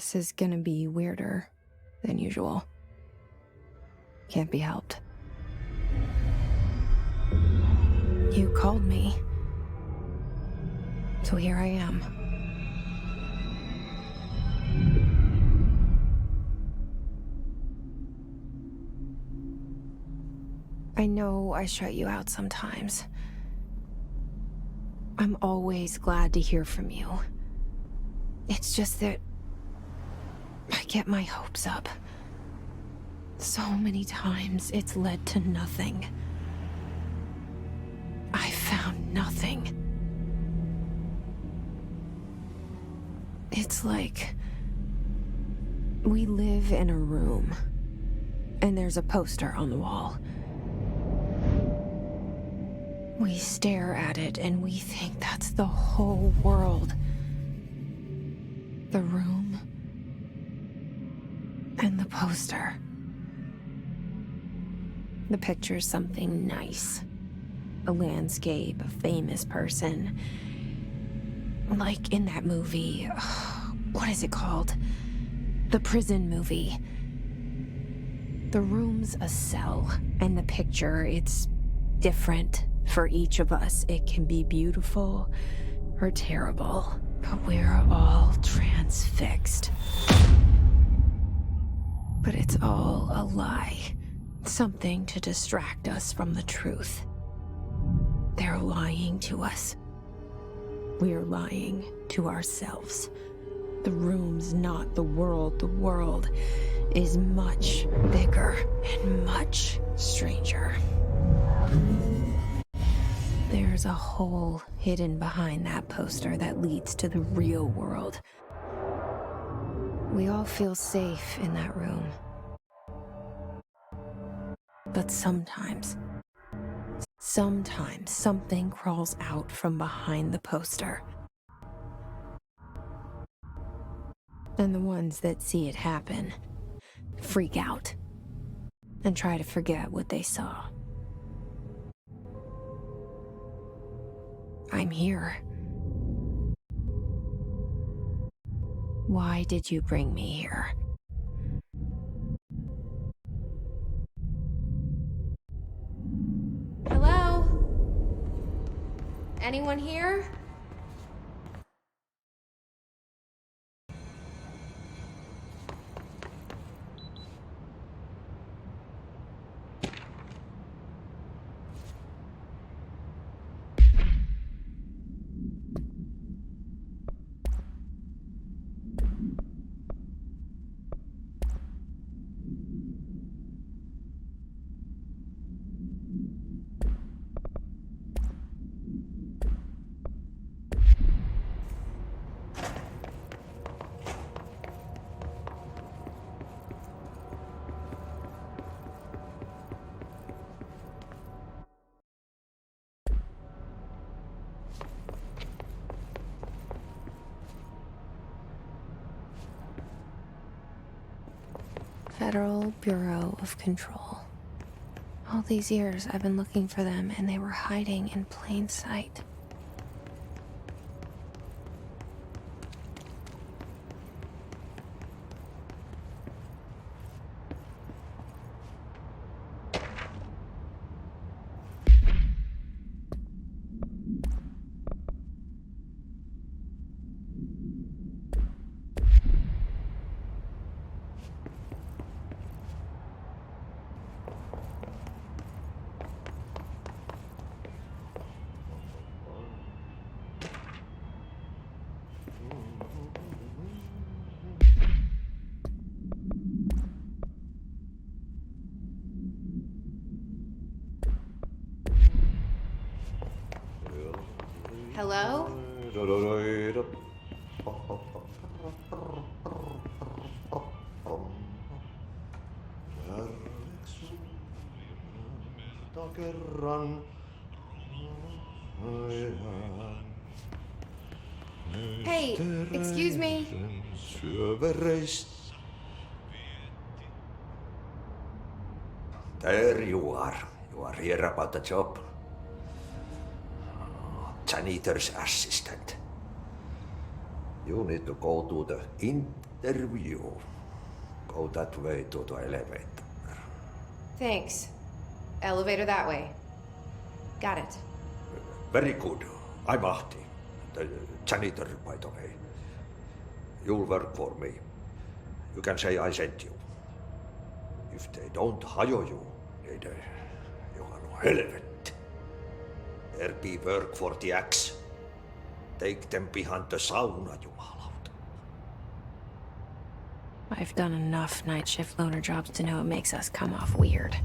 This is gonna be weirder than usual. Can't be helped. You called me. So here I am. I know I shut you out sometimes. I'm always glad to hear from you. It's just that I get my hopes up. So many times it's led to nothing. I found nothing. It's like we live in a room, and there's a poster on the wall. We stare at it and we think that's the whole world. The room and the poster. The picture's something nice. A landscape, a famous person. Like in that movie, what is it called? The prison movie. The room's a cell, and the picture, it's different for each of us. It can be beautiful or terrible, but we're all transfixed. But it's all a lie. Something to distract us from the truth. They're lying to us. We're lying to ourselves. The room's not the world. The world is much bigger and much stranger. There's a hole hidden behind that poster that leads to the real world. We all feel safe in that room. But sometimes something crawls out from behind the poster. And the ones that see it happen freak out and try to forget what they saw. I'm here. Why did you bring me here? Hello? Anyone here? Federal Bureau of Control. All these years I've been looking for them, and they were hiding in plain sight. Hello? Hey, excuse me. There you are. You are here about the job. Janitor's assistant. You need to go to the There you go that way to the elevator. Thanks. Elevator that way. Got it. Very good. I'm Ahti, the janitor, by the way. You'll work for me. You can say I sent you. If they don't hire you, niin Johan on helvetti. There be work for the axe. Take them behind the sauna, jumalauta. I've done enough night shift loner jobs to know it makes us come off weird.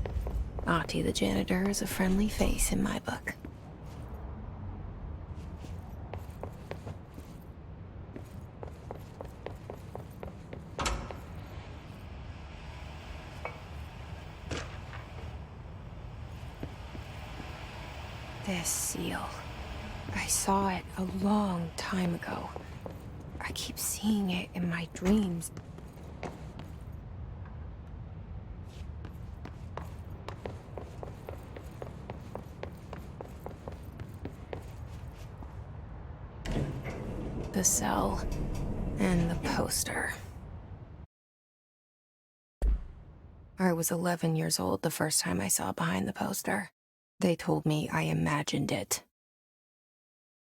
Ahti the janitor is a friendly face in my book. This seal. I saw it a long time ago. I keep seeing it in my dreams. The cell and the poster. I was 11 years old the first time I saw behind the poster. They told me I imagined it.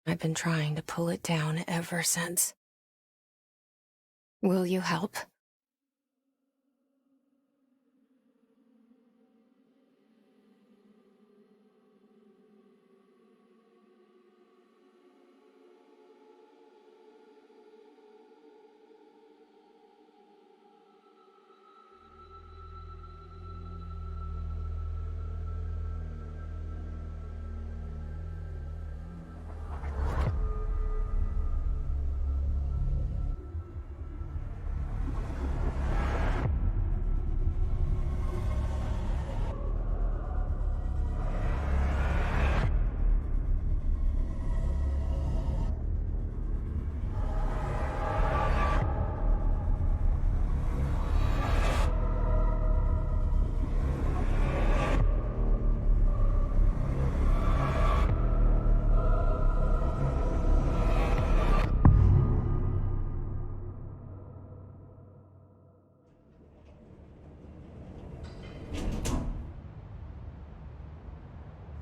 I've been trying to pull it down ever since. Will you help?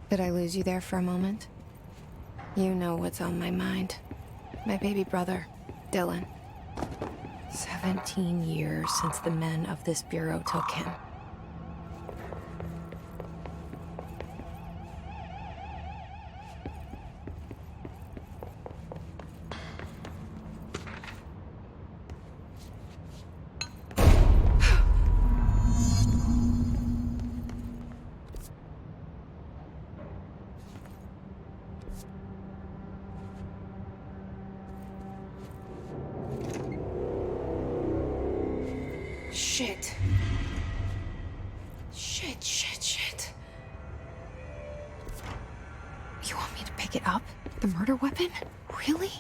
Did I lose you there for a moment? You know what's on my mind. My baby brother, Dylan. 17 years since the men of this bureau took him. Shit. Shit. You want me to pick it up? The murder weapon? Really?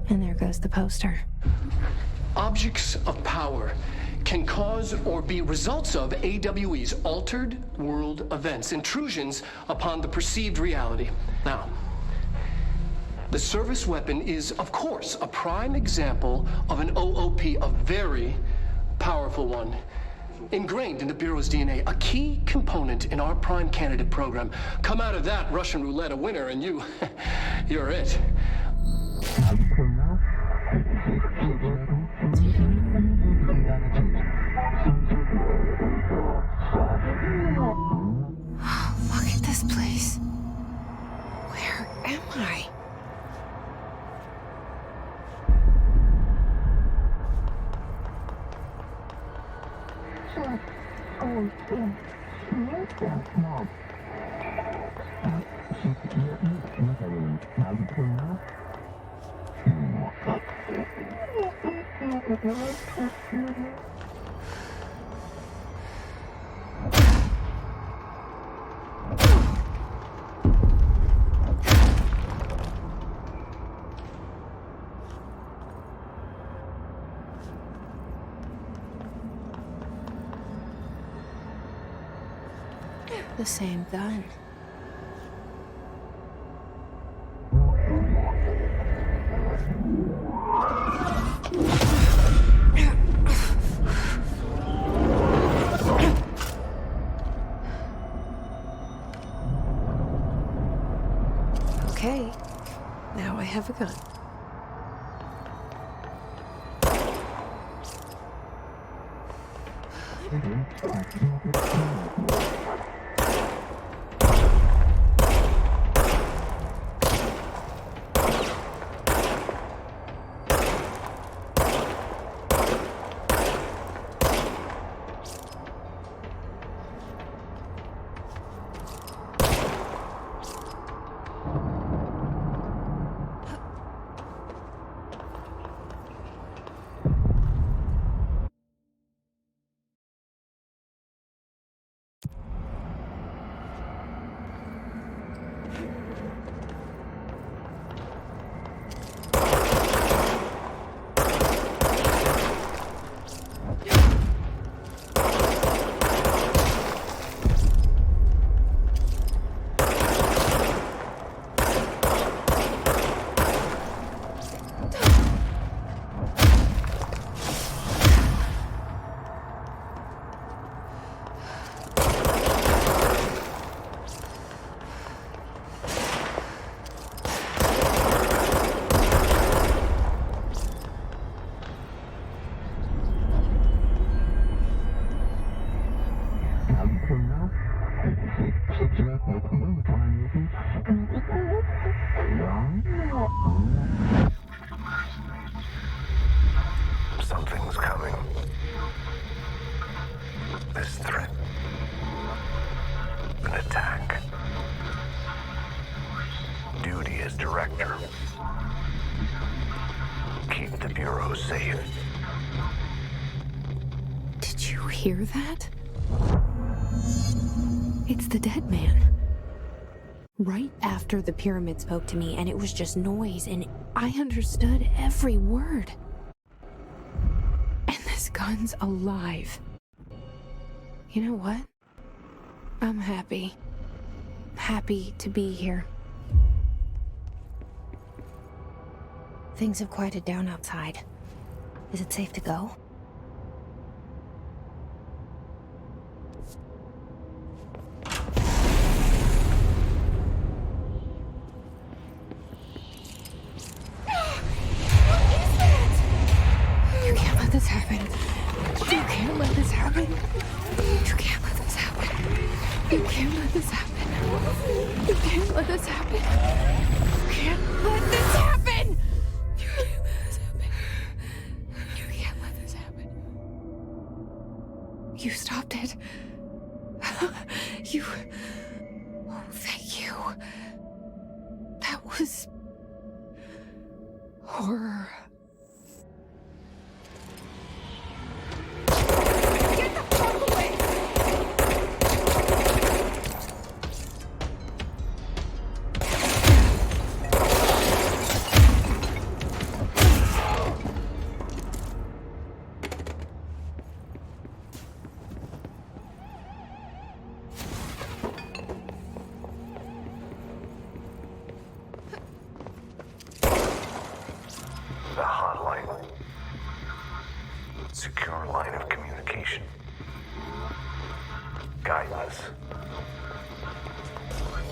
And there goes the poster. Objects of power can cause or be results of AWE's altered world events, intrusions upon the perceived reality. Now, the service weapon is, of course, a prime example of an OOP, a very powerful one. Ingrained in the Bureau's DNA, a key component in our prime candidate program. Come out of that Russian roulette a winner and you're it. Look at this place. Where am I? The same gun. Okay, now I have a gun. Something's coming. This threat. An attack. Duty as director. Keep the Bureau safe. Did you hear that? It's the dead man. Right after the pyramid spoke to me, and it was just noise, and I understood every word. And this gun's alive. You know what? I'm happy. Happy to be here. Things have quieted down outside. Is it safe to go? You can't let this happen. You can't let this happen. You can't let this happen. You can't let this happen. You can't let this happen. You can't let this happen. You can't let this happen. You can't let this happen. You stopped it. You... Oh, thank you. That was... horror. Get the fuck away! The hotline. Secure line of communication. Guide us.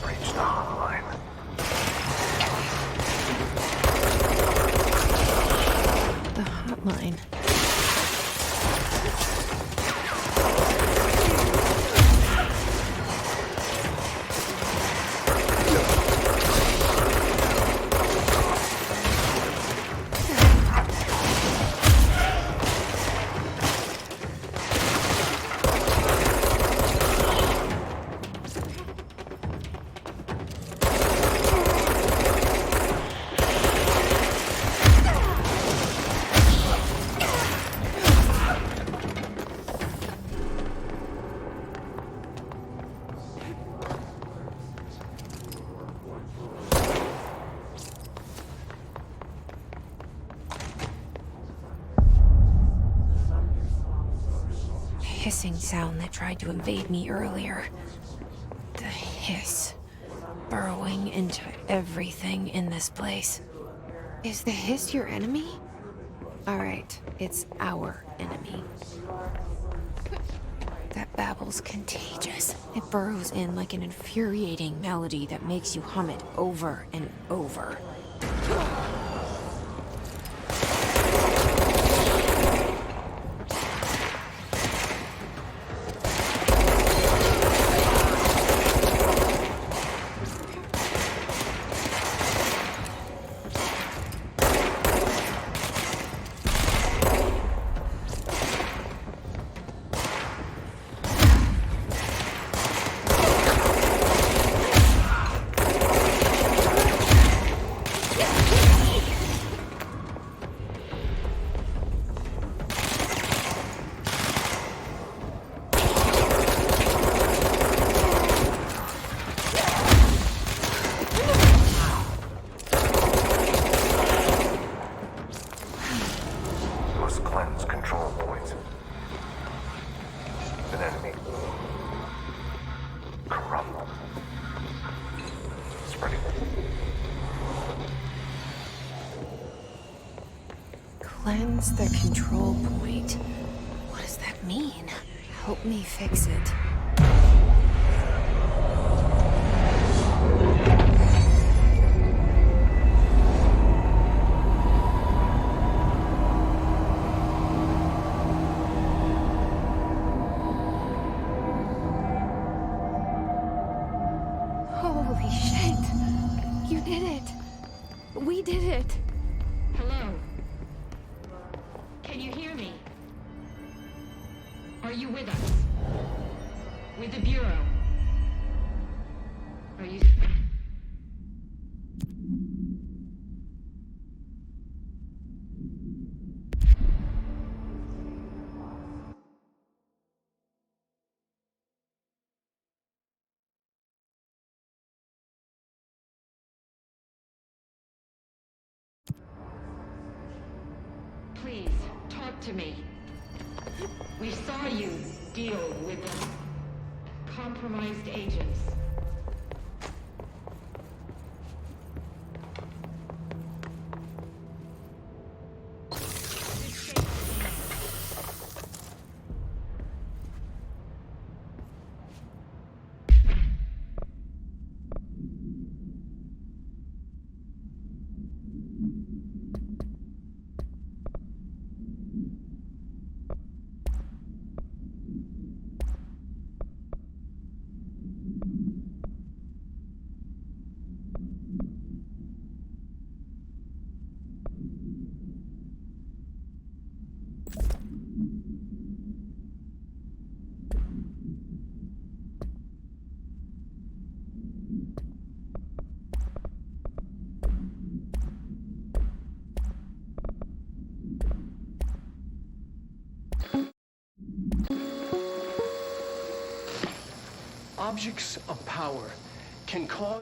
Reach the hotline. The hotline. Hissing sound that tried to invade me earlier. hiss, burrowing into everything in this place. Is the hiss your enemy? All right, it's our enemy. That babble's contagious. It burrows in like an infuriating melody that makes you hum it over and over. Must cleanse control points. An enemy. Corrupt. Spreading. Cleanse the control point. What does that mean? Help me fix it. Holy shit! You did it! We did it! Hello? Can you hear me? Are you with us? With the Bureau? Are you... Please, talk to me. We saw you deal with the compromised agents. Objects of power can cause...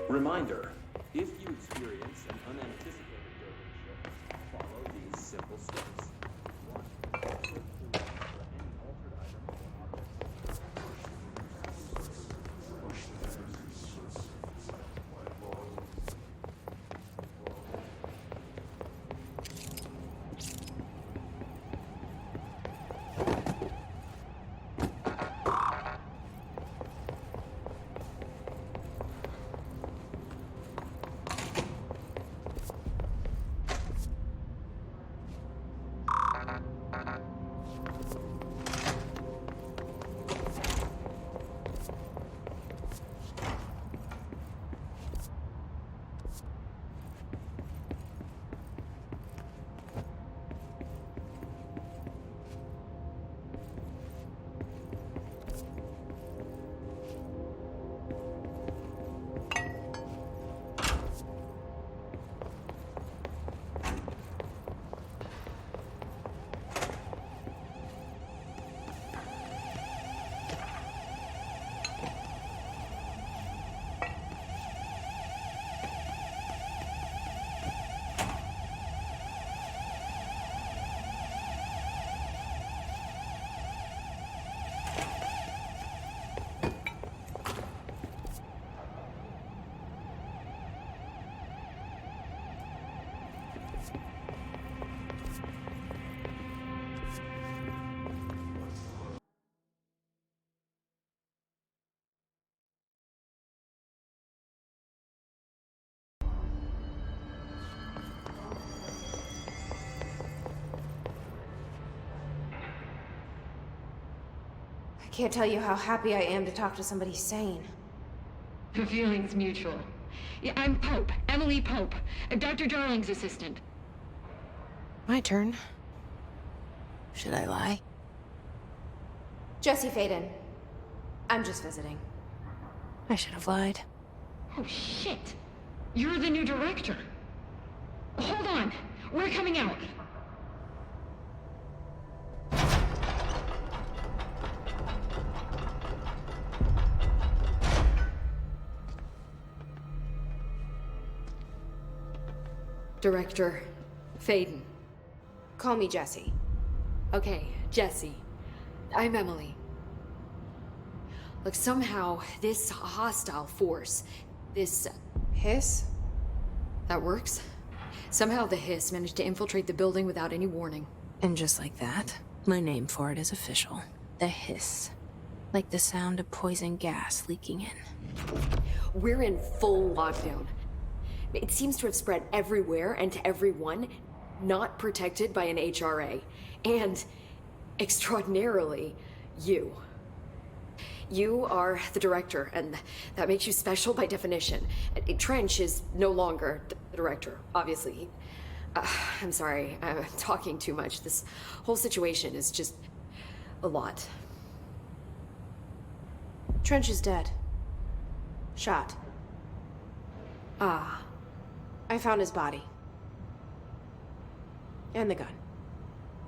Reminder, if you experience an unanticipated building shift, follow these simple steps. 1. Search the wall for any altered item or object. I can't tell you how happy I am to talk to somebody sane. The feeling's mutual. Yeah, I'm Pope, Emily Pope, Dr. Darling's assistant. My turn. Should I lie? Jesse Faden. I'm just visiting. I should have lied. Oh, shit. You're the new director. Hold on. We're coming out. Director Faden. Call me Jesse. Okay, Jesse. I'm Emily. Look, somehow this hostile force, this... Hiss? that works? Somehow the hiss managed to infiltrate the building without any warning. And just like that, my name for it is official. The hiss. Like the sound of poison gas leaking in. We're in full lockdown. It seems to have spread everywhere and to everyone, not protected by an HRA. And, extraordinarily, you. You are the director, and that makes you special by definition. Trench is no longer the director, obviously. I'm sorry, I'm talking too much. This whole situation is just a lot. Trench is dead. Shot. Ah. I found his body. And the gun.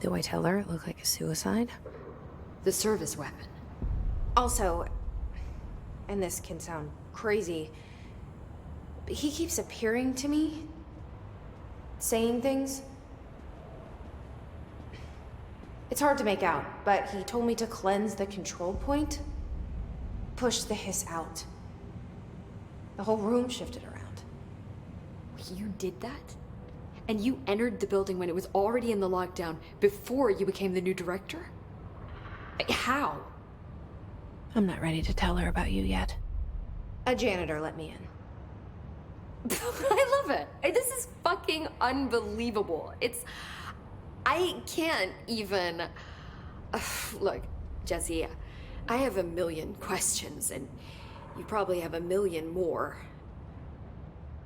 Do I tell her it looked like a suicide? The service weapon. Also, and this can sound crazy, but he keeps appearing to me, saying things. It's hard to make out, but he told me to cleanse the control point, push the hiss out. The whole room shifted around. You did that? And you entered the building when it was already in the lockdown before you became the new director? How? I'm not ready to tell her about you yet. A janitor let me in. I love it. This is fucking unbelievable. I can't even... Look, Jesse, I have a million questions, and you probably have a million more.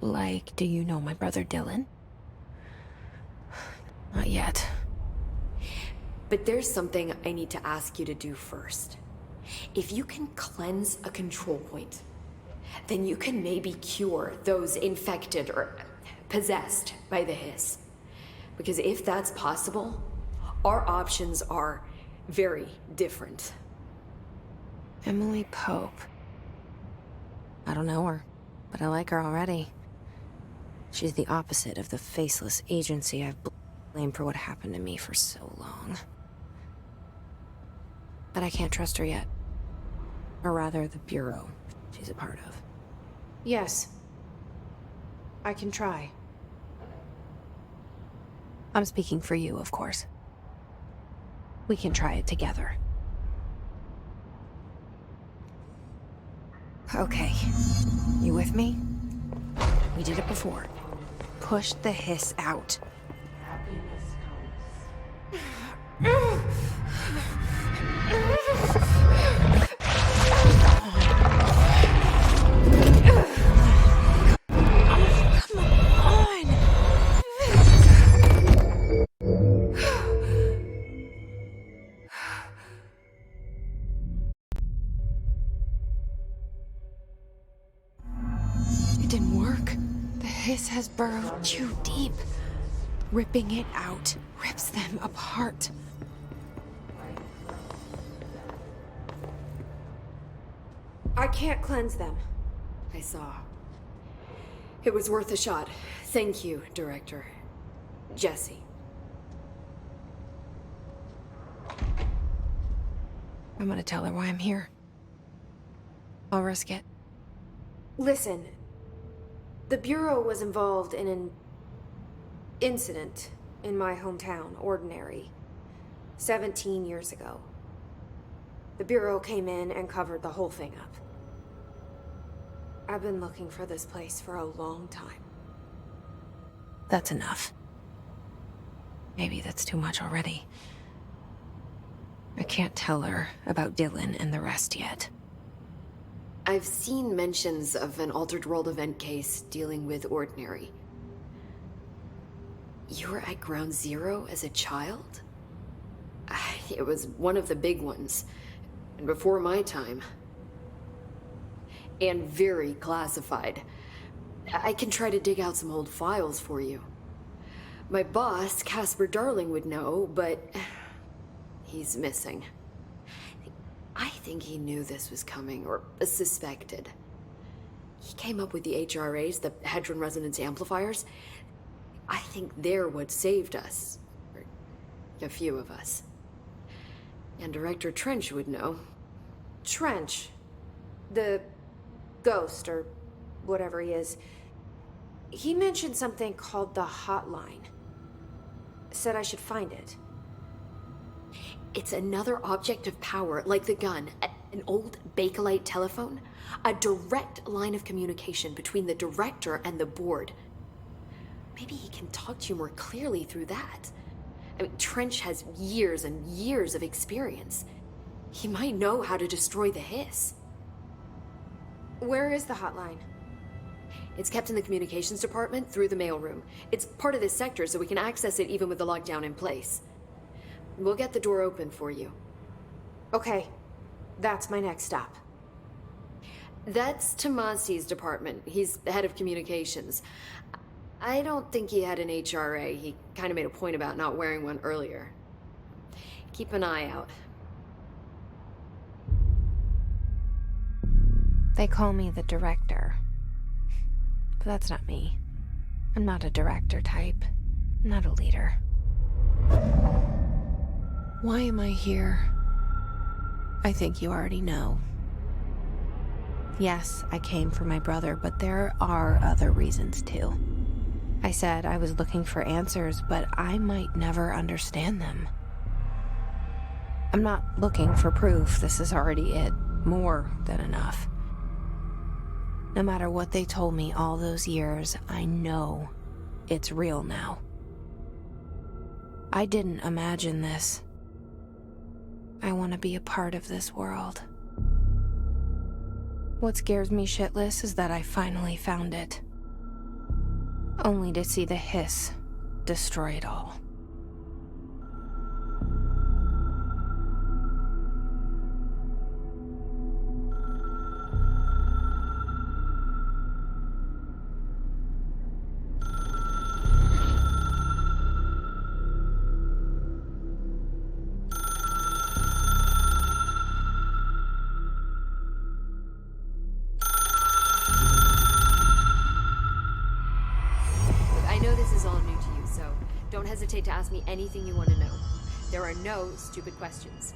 Like, do you know my brother Dylan? Not yet. But there's something I need to ask you to do first. If you can cleanse a control point, then you can maybe cure those infected or possessed by the hiss. Because if that's possible, our options are very different. Emily Pope. I don't know her, but I like her already. She's the opposite of the faceless agency I've blamed for what happened to me for so long. But I can't trust her yet. Or rather, the Bureau she's a part of. Yes. I can try. I'm speaking for you, of course. We can try it together. Okay. You with me? We did it before. Push the hiss out. It didn't work. The hiss has burrowed too deep. Ripping it out rips them apart. I can't cleanse them. I saw. It was worth a shot. Thank you, Director. Jesse. I'm gonna tell her why I'm here. I'll risk it. Listen, the Bureau was involved in an incident in my hometown, Ordinary, 17 years ago. The Bureau came in and covered the whole thing up. I've been looking for this place for a long time. That's enough. Maybe that's too much already. I can't tell her about Dylan and the rest yet. I've seen mentions of an Altered World event case dealing with Ordinary. You were at Ground Zero as a child? It was one of the big ones, and before my time. And very classified. I can try to dig out some old files for you. My boss, Casper Darling, would know, but he's missing. I think he knew this was coming, or suspected. He came up with the HRAs, the Hadron Resonance Amplifiers. I think they're what saved us. Or a few of us. And Director Trench would know. Trench, the ghost, or whatever he is, he mentioned something called the hotline. Said I should find it. It's another object of power, like the gun, an old Bakelite telephone, a direct line of communication between the director and the board. Maybe he can talk to you more clearly through that. I mean, Trench has years and years of experience. He might know how to destroy the hiss. Where is the hotline? It's kept in the communications department through the mailroom. It's part of this sector, so we can access it even with the lockdown in place. We'll get the door open for you. Okay, that's my next stop. That's Tomasi's department. He's the head of communications. I don't think he had an HRA. He kind of made a point about not wearing one earlier. Keep an eye out. They call me the director. But that's not me. I'm not a director type. I'm not a leader. Why am I here? I think you already know. Yes, I came for my brother, but there are other reasons too. I said I was looking for answers, but I might never understand them. I'm not looking for proof. This is already it. More than enough. No matter what they told me all those years, I know it's real now. I didn't imagine this. I want to be a part of this world. What scares me shitless is that I finally found it. Only to see the hiss destroy it all. Don't hesitate to ask me anything you want to know. There are no stupid questions.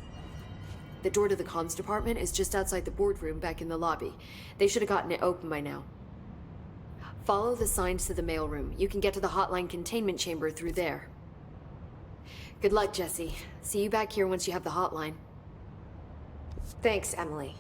The door to the comms department is just outside the boardroom back in the lobby. They should have gotten it open by now. Follow the signs to the mailroom. You can get to the hotline containment chamber through there. Good luck, Jesse. See you back here once you have the hotline. Thanks, Emily.